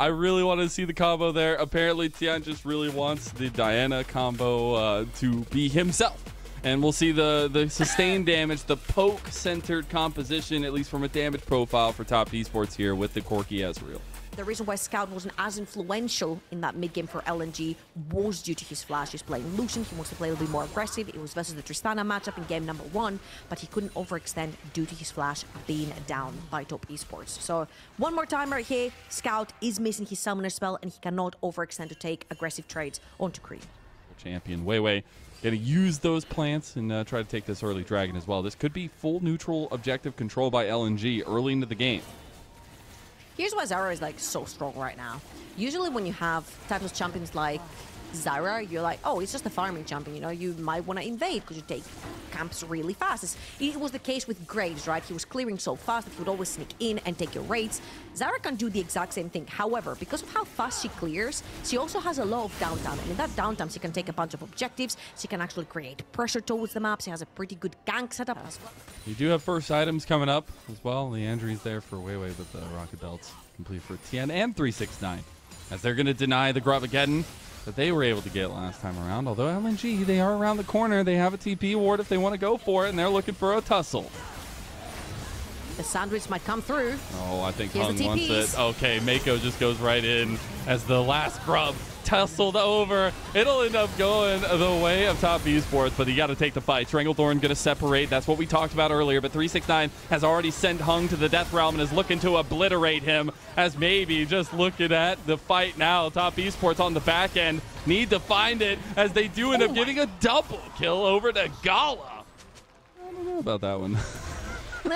I really want to see the combo there. Apparently, Tian just really wants the Diana combo to be himself. And we'll see the sustained damage, the poke-centered composition, at least from a damage profile for Top Esports here with the Corki Ezreal. The reason why Scout wasn't as influential in that mid-game for LNG was due to his flash. He's playing Lucian, he wants to play a little bit more aggressive. It was versus the Tristana matchup in game number 1, but he couldn't overextend due to his flash being down by Top Esports. So one more time right here, Scout is missing his summoner spell and he cannot overextend to take aggressive trades onto Cream. Champion Weiwei gonna use those plants and try to take this early dragon as well. This could be full neutral objective control by LNG early into the game. Here's why Zyra is like so strong right now. Usually when you have types of champions like Zyra, you're like, oh, it's just a farming champion, you know, you might want to invade because you take camps really fast. It was the case with Graves, right? He was clearing so fast that he would always sneak in and take your raids. Zyra can do the exact same thing. However, because of how fast she clears, she also has a lot of downtime. And in that downtime, she can take a bunch of objectives. She can actually create pressure towards the map. She has a pretty good gank setup as well. You do have first items coming up as well. Leandri's there for Weiwei with the rocket belts complete for Tien and 369. As they're going to deny the Gravageddon that they were able to get last time around. Although LNG, they are around the corner. They have a TP ward if they want to go for it, and they're looking for a tussle. The sandwich might come through. Oh, I think Here's Hung wants it. Okay, Mako just goes right in as the last grub tussled over. It'll end up going the way of Top Esports, but you got to take the fight. Stranglethorn going to separate. That's what we talked about earlier, but 369 has already sent Hung to the Death Realm and is looking to obliterate him, as maybe just looking at the fight now. Top Esports on the back end need to find it, as they do end up getting a double kill over to Gala. I don't know about that one. You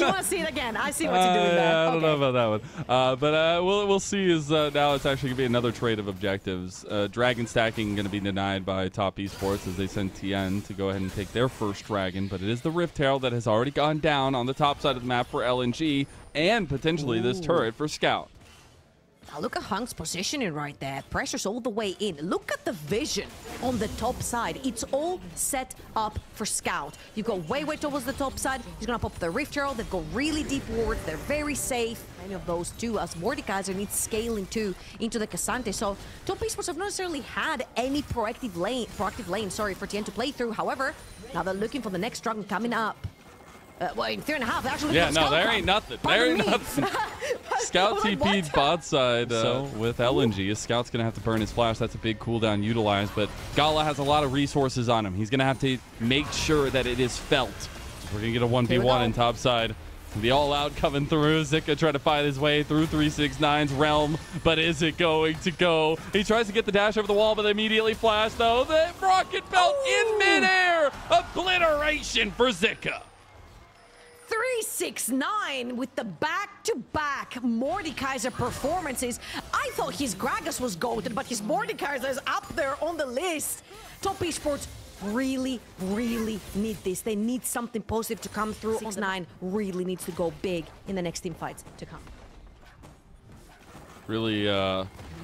want to see it again? I see what you're doing there. I don't know about that one. But we'll see is now it's actually going to be another trade of objectives. Dragon stacking going to be denied by Top Esports as they send Tien to go ahead and take their first dragon. But it is the Rift Herald that has already gone down on the top side of the map for LNG and potentially this turret for Scout. Now look at Hung's positioning right there. Pressure's all the way in. Look at the vision on the top side. It's all set up for Scout. You go way towards the top side. He's going to pop the Rift Herald. They've got really deep wards. They're very safe. Many of those too, as Mordekaiser needs scaling too into the Cassante. So Top Esports have not necessarily had any proactive lane for Tien to play through. However, now they're looking for the next dragon coming up. Well, in 3.5, actually. Yeah, no, there ain't nothing. There ain't nothing. Scout TP'd bot side with LNG. Scout's going to have to burn his flash. That's a big cooldown utilized, but Gala has a lot of resources on him. He's going to have to make sure that it is felt. We're going to get a 1v1 in top side. The all-out coming through. Zika trying to fight his way through 369's realm, but is it going to go? He tries to get the dash over the wall, but immediately flash, though. The rocket belt in midair. Obliteration for Zika. 369 with the back-to-back Mordekaiser performances. I thought his Gragas was goated, but his Mordekaiser is up there on the list. Top Esports really need this. They need something positive to come through. 6-9 really needs to go big in the next team fights to come. Really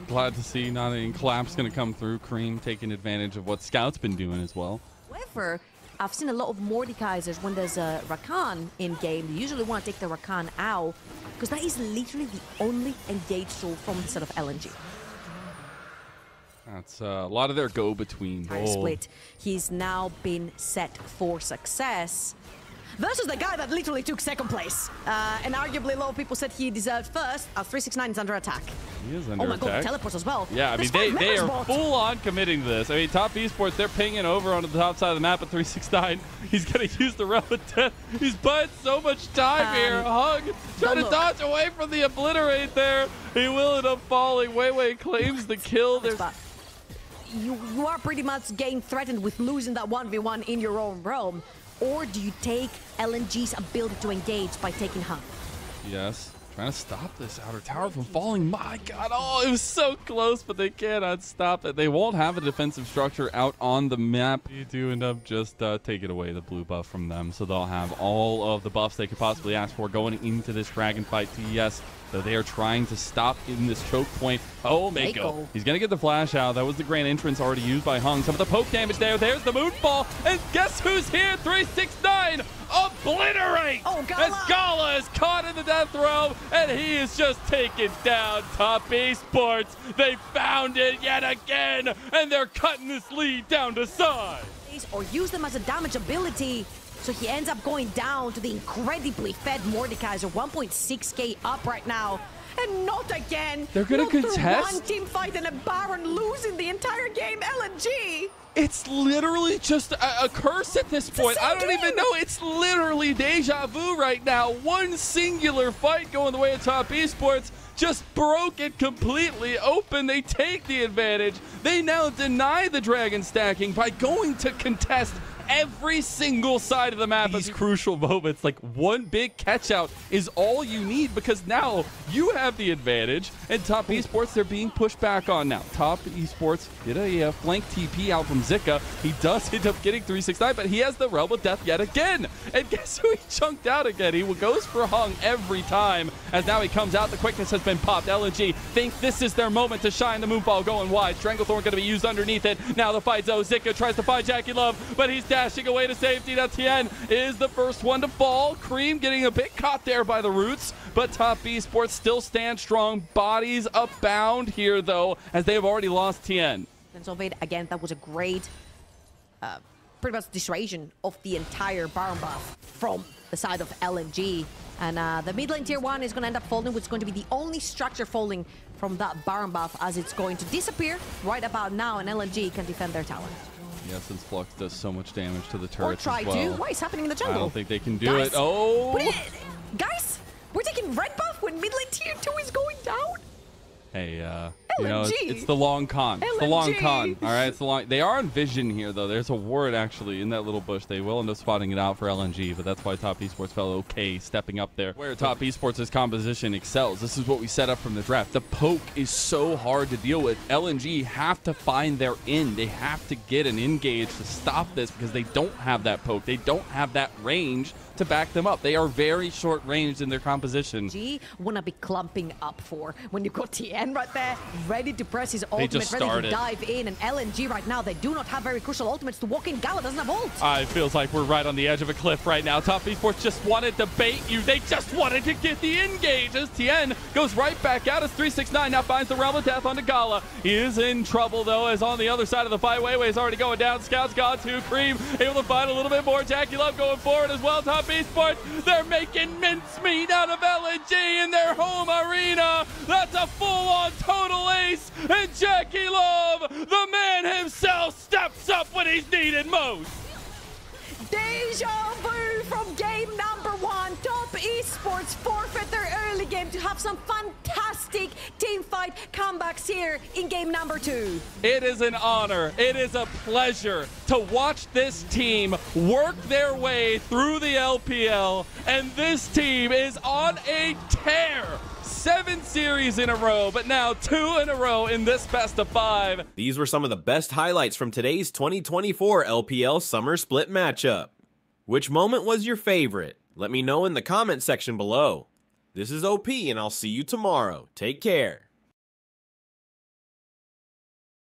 glad to see not only Collapse going to come through. Cream taking advantage of what Scout's been doing as well. However, I've seen a lot of Mordekaisers when there's a Rakan in game. They usually want to take the Rakan out because that is literally the only engaged soul from the set of LNG. That's a lot of their go-between. Split. He's now been set for success versus the guy that literally took second place. And arguably a lot of people said he deserved first. 369 is under attack. He is under attack. Oh my god, teleports as well. Yeah, I mean, they are full on committing to this. I mean, Top Esports, they're pinging over onto the top side of the map at 369. He's going to use the Realm of Death. He's buying so much time here. Hug, trying to dodge away from the obliterate there. He will end up falling. Weiwei claims the kill. You are pretty much getting threatened with losing that 1v1 in your own realm. Or do you take LNG's ability to engage by taking Hung? Yes. Trying to stop this outer tower from falling. My god, oh, it was so close, but they cannot stop it. They won't have a defensive structure out on the map. You do end up just taking away the blue buff from them, so they'll have all of the buffs they could possibly ask for going into this dragon fight. TES, though, they are trying to stop in this choke point. Oh, Mako. He's going to get the flash out. That was the grand entrance already used by Hung. Some of the poke damage there. There's the moonfall. And guess who's here? 369 obliterate as Gala is caught in the death row, and he is just taken down. Top Esports, they found it yet again, and they're cutting this lead down to size. Or use them as a damage ability, so he ends up going down to the incredibly fed Mordekaiser, 1.6k up right now. And not again. They're gonna contest one team fight and a Baron losing the entire game. LNG. It's literally just a curse at this point. I don't even know. It's literally deja vu right now. One singular fight going the way of Top Esports just broke it completely open. They take the advantage. They now deny the dragon stacking by going to contest every single side of the map. These crucial moments, like one big catch out is all you need, because now you have the advantage, and Top Esports, they're being pushed back on now. Top Esports did a flank TP out from Zika. He does end up getting 369, but he has the Realm of Death yet again. And guess who he chunked out again? He goes for Hung every time, as now he comes out. The quickness has been popped. LNG think this is their moment to shine. The Moonfall going wide. Stranglethorn going to be used underneath it. Now the fight's Zika tries to find Jackie Love, but he's dashing away to safety. Now TN is the first one to fall. Cream getting a bit caught there by the roots, but Top Esports still stand strong. Bodies upbound here, though, as they have already lost TN. And so again, that was a great, pretty much dissuasion of the entire Baron buff from the side of LNG. And the mid lane tier 1 is going to end up folding, which is going to be the only structure folding from that Baron buff, as it's going to disappear right about now, and LNG can defend their tower. Yeah, since Flux does so much damage to the turrets or try as well. to. What is happening in the jungle? I don't think they can do it. Oh! Guys, we're taking red buff when mid lane tier 2 is going down? Hey, you know, it's the long con. It's the long con. All right, it's the long. They are on vision here, though. There's a ward actually in that little bush. They will end up spotting it out for LNG, but that's why Top Esports felt okay stepping up there. Where Top Esports' composition excels. This is what we set up from the draft. The poke is so hard to deal with. LNG have to find their in. They have to get an engage to stop this, because they don't have that poke. They don't have that range to back them up. They are very short ranged in their composition. G wanna be clumping up for when you got TN right there, ready to press his ultimate, ready to dive in. And LNG right now, they do not have very crucial ultimates to walk in. Gala doesn't have ult. It feels like we're right on the edge of a cliff right now. Top Esports just wanted to bait you. They just wanted to get the engage, as TN goes right back out as 369 now finds the Realm of Death onto Gala. He is in trouble, though, as on the other side of the fight, Weiwei's already going down. Scout's gone to Cream, able to find a little bit more. Jackie Love going forward as well. Top Esports, they're making mincemeat out of LNG in their home arena. That's a full-on total ace, and Jackie Love, the man himself, steps up when he's needed most. Deja vu from game number 1. Top Esports forfeit their early game to have some fantastic teamfight comebacks here in game number 2. It is an honor. It is a pleasure to watch this team work their way through the LPL, and this team is on a tear. 7 series in a row, but now 2 in a row in this best of 5. These were some of the best highlights from today's 2024 LPL Summer Split matchup. Which moment was your favorite? Let me know in the comment section below. This is OP, and I'll see you tomorrow. Take care.